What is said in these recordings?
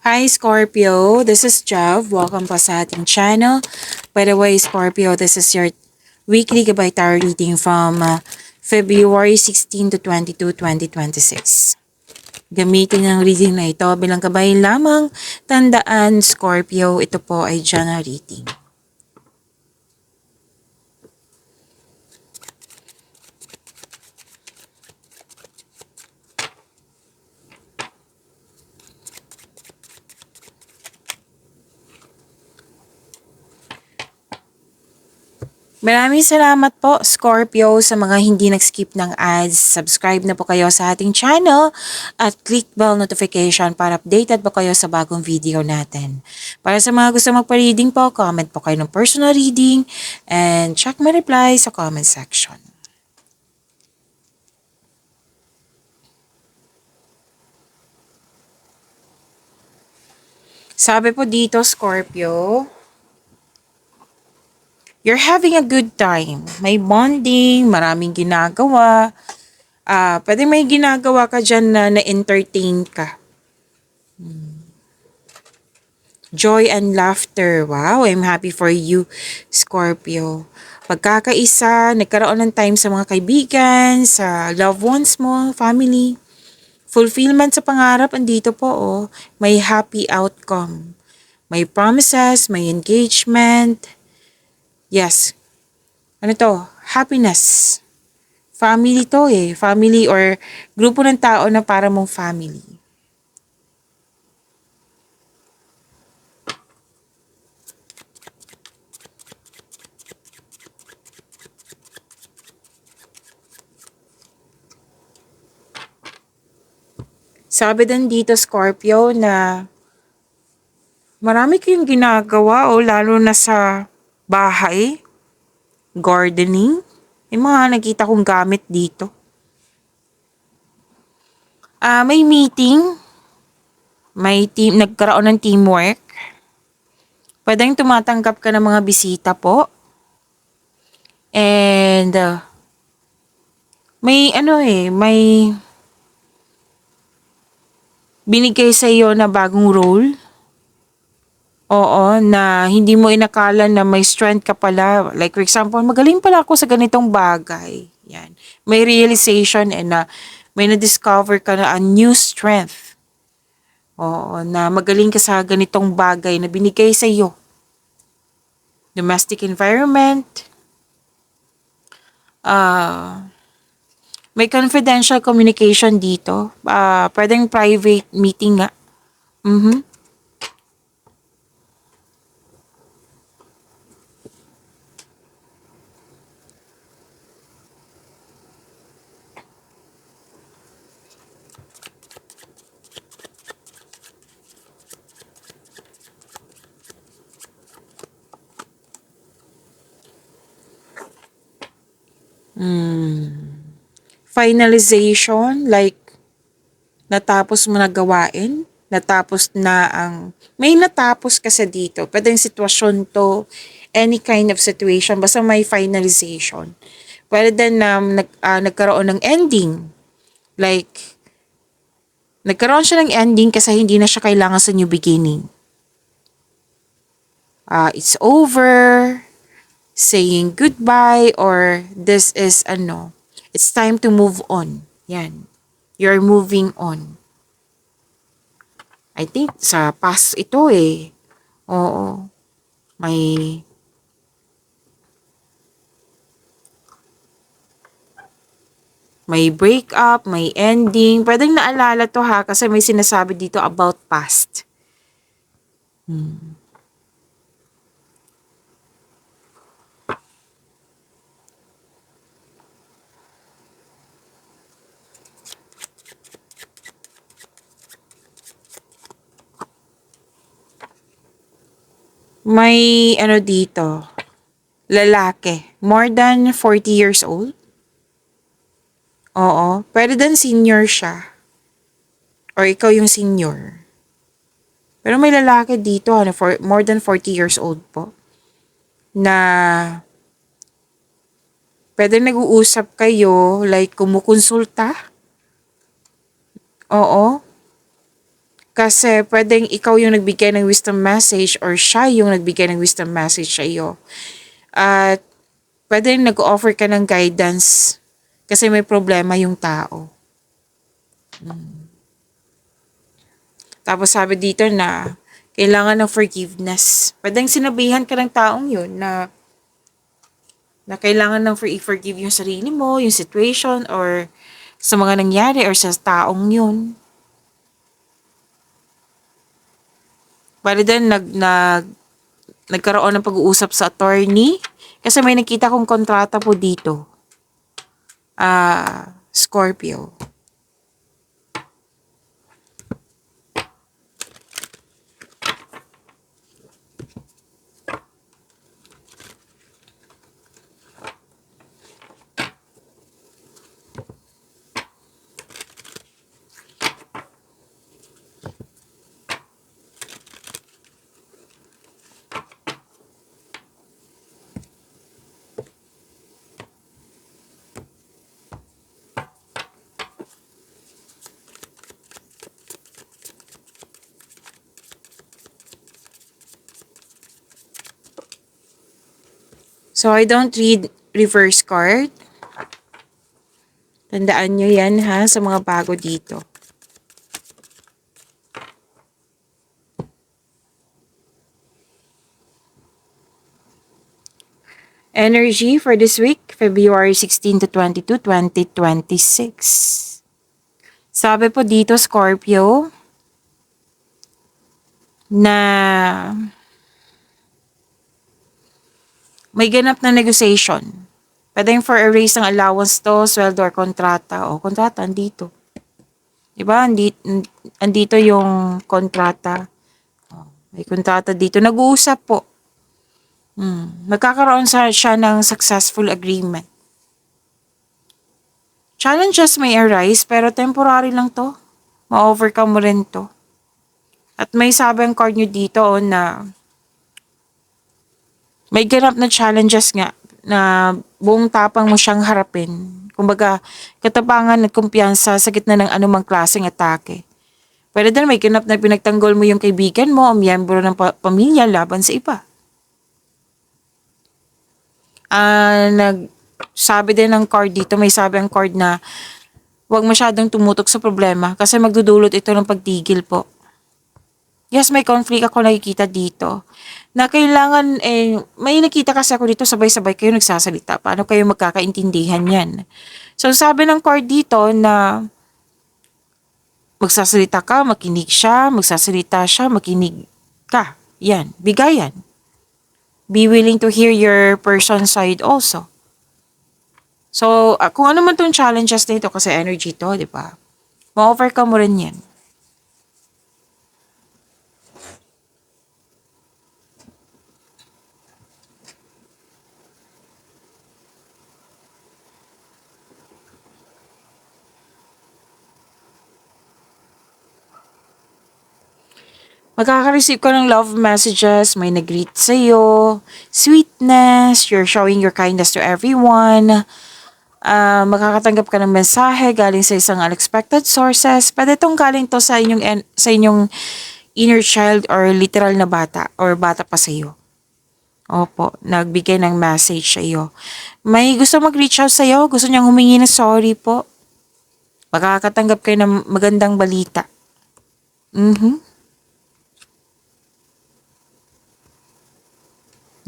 Hi Scorpio, this is Jav. Welcome po sa ating channel. By the way, Scorpio, this is your weekly Gabay Tarot reading from February 16 to 22, 2026. Gamitin ang reading na ito bilang gabay lamang. Tandaan, Scorpio, ito po ay general reading. Maraming salamat po, Scorpio, sa mga hindi nag-skip ng ads. Subscribe na po kayo sa ating channel at click bell notification para updated po kayo sa bagong video natin. Para sa mga gusto magpa-reading po, comment po kayo ng personal reading and check my reply sa comment section. Sabi po dito, Scorpio, you're having a good time. May bonding, maraming ginagawa. Pwede may ginagawa ka dyan na na-entertain ka. Joy and laughter. Wow, I'm happy for you, Scorpio. Pagkakaisa, nagkaroon ng time sa mga kaibigan, sa loved ones mo, family. Fulfillment sa pangarap, andito po oh. May happy outcome. May promises, may engagement. Yes. Ano to? Happiness. Family to eh. Family or grupo ng tao na para mong family. Sabi din dito, Scorpio, na marami kayong ginagawa o lalo na sa bahay, gardening. May mga nakita kong gamit dito. May meeting, may team, nagkaroon ng teamwork. Pwedeng tumatanggap ka ng mga bisita po. And may binigay sa iyo na bagong role. Oo, na hindi mo inakala na may strength ka pala. Like for example, magaling pala ako sa ganitong bagay. Yan. May realization and may na-discover ka na a new strength. Oo, na magaling ka sa ganitong bagay na binigay sa iyo. Domestic environment. May confidential communication dito. Pwedeng private meeting nga. Finalization, like natapos mo na gawain, natapos na may natapos kasi dito. Pwedeng sitwasyon to, any kind of situation, basta may finalization. Pwede din na nagkaroon ng ending. Like, nagkaroon siya ng ending kasi hindi na siya kailangan sa new beginning. It's over, saying goodbye, or this is it's time to move on. Yan. You're moving on. I think sa past ito eh. Oo. May breakup, may ending. Pwedeng naalala to ha kasi may sinasabi dito about past. May dito, lalaki, more than 40 years old. Oo, pwede din senior siya. Or ikaw yung senior. Pero may lalaki dito, for more than 40 years old po. Na pwede nag-uusap kayo, like kumukonsulta. Oo. Kasi pwedeng ikaw yung nagbigay ng wisdom message or siya yung nagbigay ng wisdom message sa iyo. At pwedeng nag-offer ka ng guidance kasi may problema yung tao. Tapos sabi dito na kailangan ng forgiveness. Pwedeng sinabihan ka ng taong yun na kailangan ng i-forgive yung sarili mo, yung situation, or sa mga nangyari, or sa taong yun. Bali din, nagkaroon ng pag-uusap sa attorney. Kasi may nakita kong kontrata po dito. Scorpio. So, I don't read reverse card. Tandaan nyo yan ha sa mga bago dito. Energy for this week, February 16 to 22, 2026. Sabi po dito, Scorpio, na may ganap na negotiation. Pwedeng for a raise ng allowance to, sweldo or kontrata. O, kontrata, andito. Diba? Andito yung kontrata. May kontrata dito. Nag-uusap po. Magkakaroon siya ng successful agreement. Challenges may arise, pero temporary lang to. Ma-overcome mo rin to. At may sabi ang card nyo dito na may ganap na challenges nga na buong tapang mo siyang harapin. Kumbaga, katapangan at kumpiyansa sa gitna ng anumang klaseng atake. Pero din may ganap na pinagtanggol mo yung kaibigan mo o miyembro ng pamilya laban sa iba. Sabi din ng card dito, may sabi ang card na huwag masyadong tumutok sa problema kasi magdudulot ito ng pagtigil po. Yes, may conflict ako nakikita dito. Na kailangan, may nakita kasi ako dito, sabay-sabay kayo nagsasalita. Paano kayo magkakaintindihan yan? So, sabi ng card dito na magsasalita ka, makinig siya, magsasalita siya, makinig ka. Yan, bigayan. Be willing to hear your person's side also. So, kung ano man tong challenges dito, kasi energy to, di ba? Ma-overcome mo rin yan. Makaka-receive ka ng love messages, may nag-greet sa'yo, sweetness, you're showing your kindness to everyone. Makakatanggap ka ng mensahe galing sa isang unexpected sources. Pwede itong galing to sa inyong inner child or literal na bata or bata pa sa iyo. Opo, nagbigay ng message sa iyo. May gusto mag-reach out sa iyo, gusto niyang humingi ng sorry po. Makakatanggap kayo ng magandang balita.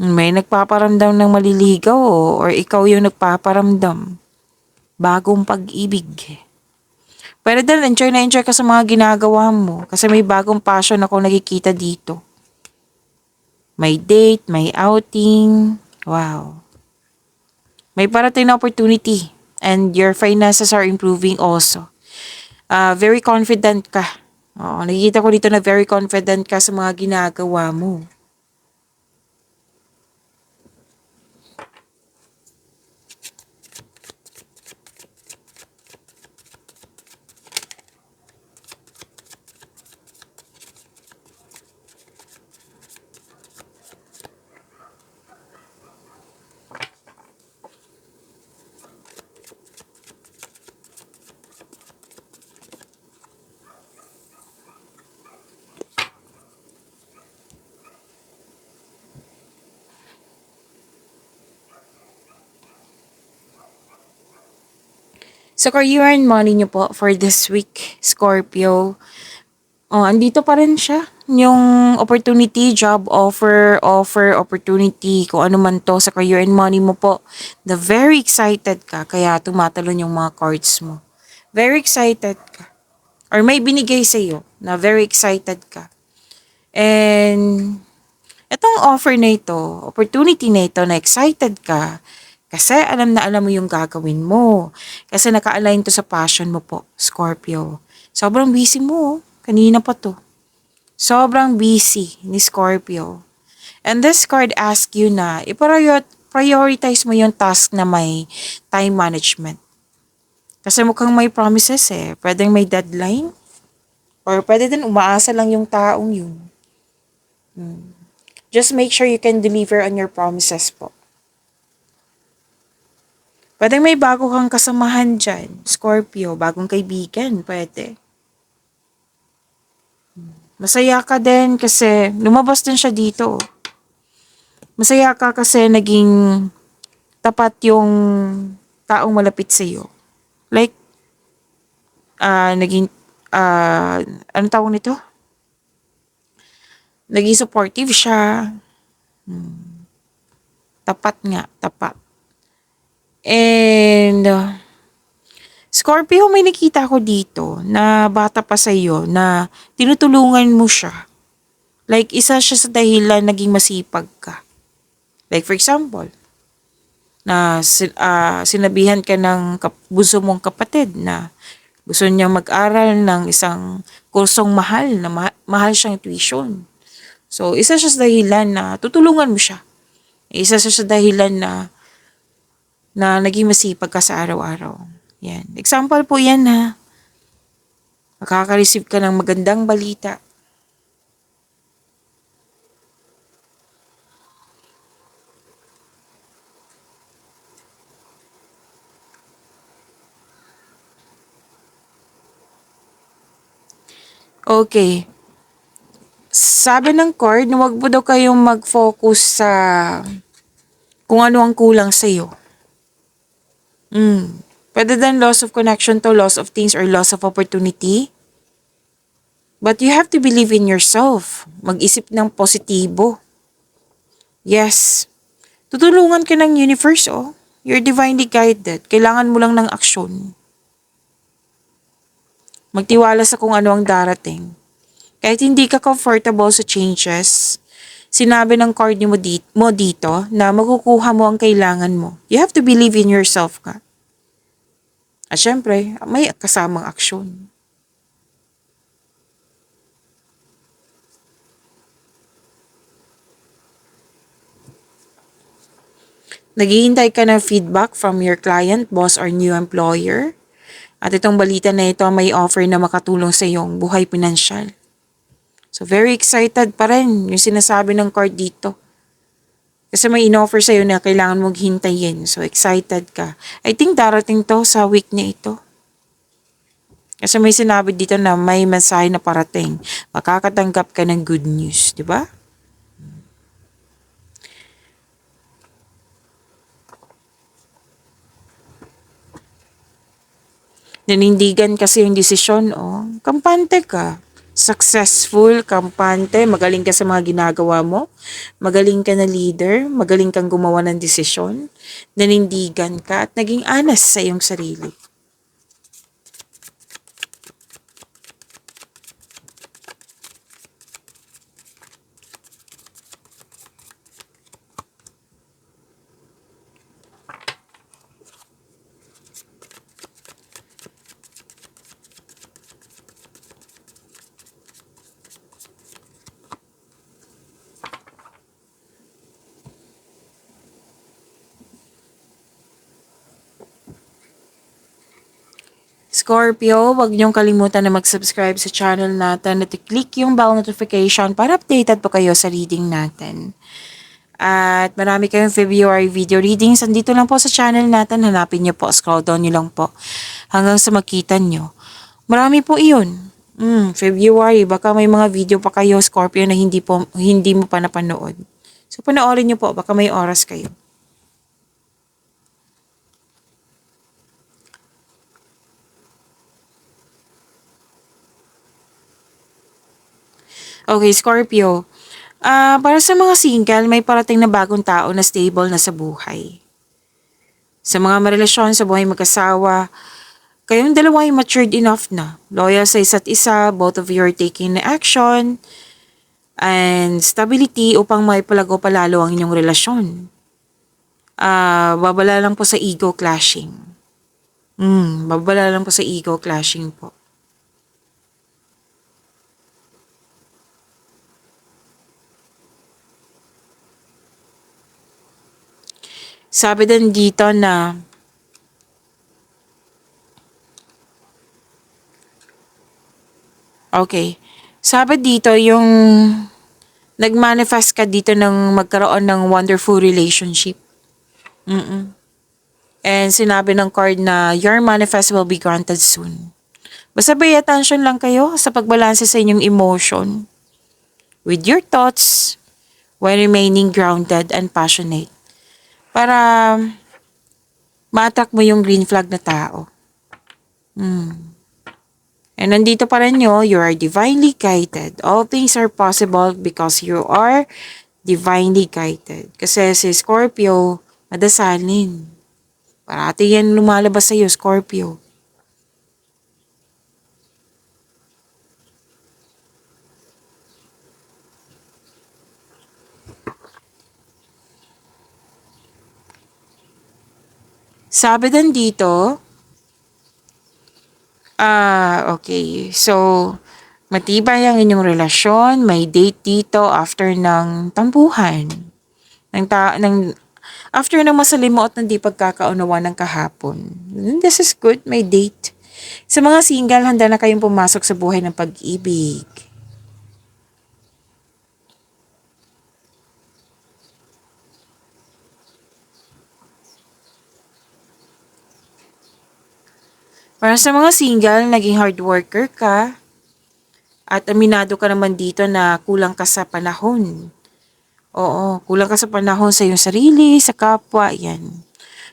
May nagpaparamdam ng maliligaw or ikaw yung nagpaparamdam. Bagong pag-ibig. Pero then, enjoy na enjoy ka sa mga ginagawa mo kasi may bagong passion ako nakikita dito. May date, may outing. Wow. May parating na opportunity and your finances are improving also. Very confident ka. Nakikita ko dito na very confident ka sa mga ginagawa mo. Sa career and money nyo po for this week, Scorpio, oh, andito pa rin siya. Yung opportunity, job offer, opportunity, kung ano man to sa career and money mo po. The very excited ka, kaya tumatalon yung mga cards mo. Very excited ka. Or may binigay sa'yo na very excited ka. And itong offer na ito, opportunity na ito na excited ka, kasi alam na alam mo yung gagawin mo. Kasi naka-align to sa passion mo po, Scorpio. Sobrang busy mo, kanina pa to. Sobrang busy ni Scorpio. And this card asks you na i-prioritize mo yung task na may time management. Kasi mukhang may promises eh. Pwedeng may deadline. Or pwede din umaasa lang yung taong yun. Just make sure you can deliver on your promises po. Pwedeng may bago kang kasamahan dyan. Scorpio, bagong kaibigan, pwede. Masaya ka din kasi lumabas din siya dito. Masaya ka kasi naging tapat yung taong malapit sa iyo. Like, naging, ano tawag nito? Naging supportive siya. Tapat nga, tapat. And, Scorpio, may nakita ko dito na bata pa sa iyo na tinutulungan mo siya. Like, isa siya sa dahilan naging masipag ka. Like, for example, na sinabihan ka ng bunso mong kapatid na gusto niya mag-aral ng isang kursong mahal na mahal siyang tuition. So, isa siya sa dahilan na tutulungan mo siya. Isa siya sa dahilan na naging masipag ka sa araw-araw. Yan. Example po yan ha. Makaka-receive ka ng magandang balita. Okay. Sabi ng card, huwag mo daw kayong mag-focus sa kung ano ang kulang sa'yo. Pwede din loss of connection to, loss of things, or loss of opportunity. But you have to believe in yourself. Mag-isip ng positibo. Yes. Tutulungan ka ng universe, oh. You're divinely guided. Kailangan mo lang ng aksyon. Magtiwala sa kung ano ang darating. Kahit hindi ka comfortable sa changes, sinabi ng card mo dito na makukuha mo ang kailangan mo. You have to believe in yourself ka. At syempre, may kasamang aksyon. Naghihintay ka ng feedback from your client, boss, or new employer. At itong balita na ito may offer na makatulong sa iyong buhay pinansyal. So, very excited pa rin yung sinasabi ng card dito. Kasi may in-offer sa'yo na kailangan mong hintayin. So, excited ka. I think darating to sa week na ito. Kasi may sinabi dito na may mensahe na parating. Makakatanggap ka ng good news. Di ba? Nanindigan kasi yung desisyon, oh. Kampante ka. Successful, kampante, magaling ka sa mga ginagawa mo, magaling ka na leader, magaling kang gumawa ng desisyon, nanindigan ka at naging honest sa iyong sarili. Scorpio, huwag niyong kalimutan na mag-subscribe sa channel natin at i-click yung bell notification para updated po kayo sa reading natin. At marami kayong February video readings. Andito lang po sa channel natin. Hanapin niyo po. Scroll down niyo lang po. Hanggang sa makita niyo. Marami po iyon. February. Baka may mga video pa kayo, Scorpio, na hindi mo pa napanood. So, panoorin niyo po. Baka may oras kayo. Okay, Scorpio. Para sa mga single, may parating na bagong tao na stable na sa buhay. Sa mga marelasyon sa buhay mag-asawa, kayong dalawa ay matured enough na. Loyal sa isa't isa, both of you are taking the action and stability upang maipalago palalo ang inyong relasyon. Babala lang po sa ego clashing. Babala lang po sa ego clashing po. Sabi din dito na okay. Sabi dito yung nag-manifest ka dito ng magkaroon ng wonderful relationship. And sinabi ng card na your manifest will be granted soon. Basta pay attention lang kayo sa pagbalanse sa inyong emotion with your thoughts while remaining grounded and passionate para ma-attract mo yung green flag na tao. And nandito pa rin nyo, you are divinely guided. All things are possible because you are divinely guided. Kasi si Scorpio, madasalin. Parati yan lumalabas sa'yo, Scorpio. Sabi din dito, okay. So, matibay ang inyong relasyon. May date dito after ng tampuhan. After ng masalimuot na di pagkakaunawa ng kahapon. This is good. May date. Sa mga single, handa na kayong pumasok sa buhay ng pag-ibig. Para sa mga single, naging hard worker ka at aminado ka naman dito na kulang ka sa panahon. Oo, kulang ka sa panahon sa iyong sarili, sa kapwa, yan.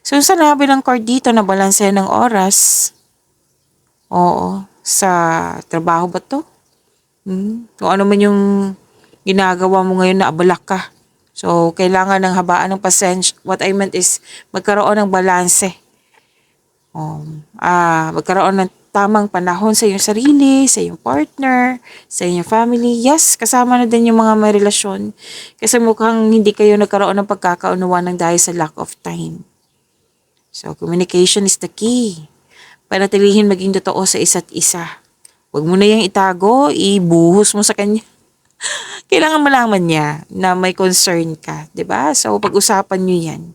So, sa labi ng card dito na balanse ng oras, oo, sa trabaho ba to? Kung ano man yung ginagawa mo ngayon na abala ka. So, kailangan ng habaan ng pasensya. What I meant is magkaroon ng balanse. Magkaroon ng tamang panahon sa iyong sarili, sa iyong partner, sa iyong family. Yes, kasama na din yung mga may relasyon. Kasi mukhang hindi kayo nagkaroon ng pagkakaunawa ng dahil sa lack of time. So, communication is the key. Panatilihin maging totoo sa isa't isa. Huwag mo na yung itago, ibuhos mo sa kanya. Kailangan malaman niya na may concern ka, 'di ba? So, pag-usapan niyo 'yan.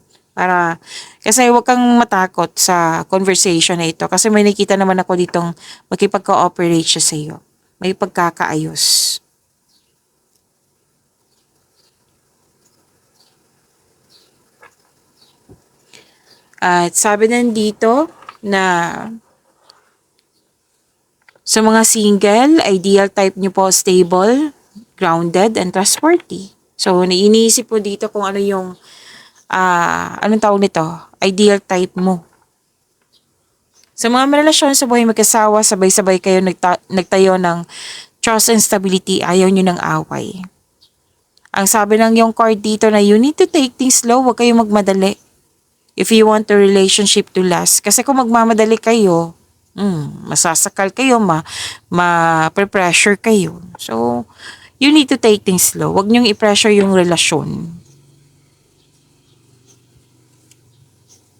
Kasi huwag kang matakot sa conversation na ito. Kasi may nakita naman ako ditong makipag-cooperate siya sa iyo. May pagkakaayos. At sabi din dito na sa mga single, ideal type niyo po stable, grounded, and trustworthy. So, iniisip po dito kung ano yung anong tawag nito? Ideal type mo. Sa mga relasyon sa buhay mag-asawa, sabay-sabay kayo nagtayo ng trust and stability, ayaw nyo ng away. Ang sabi ng yung card dito na you need to take things slow, huwag kayong magmadali. If you want the relationship to last. Kasi kung magmamadali kayo, masasakal kayo, ma-pressure kayo. So, you need to take things slow. Huwag nyong i-pressure yung relasyon.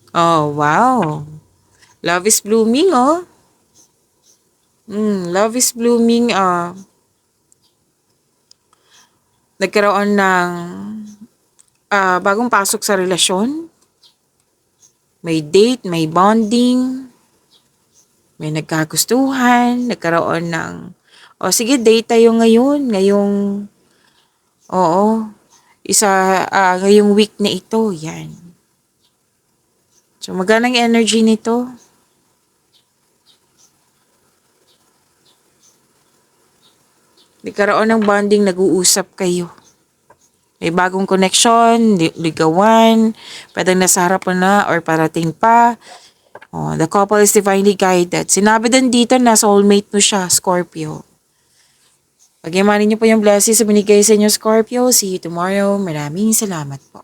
Oh, wow. Love is blooming, oh. Love is blooming, nagkaroon ng bagong pasok sa relasyon. May date, may bonding, may nagkagustuhan, nagkaroon ng, sige, date tayo ngayon. Ngayong week na ito, yan. So, magandang energy nito. Nagkaroon ng bonding, nag-uusap kayo. May bagong connection, ligawan, pwedeng nasa harap mo na or parating pa. The couple is divinely guided. Sinabi din dito na soulmate mo siya, Scorpio. Pagyamanin niyo po yung blessings sa binigay sa inyo, Scorpio. See you tomorrow. Maraming salamat po.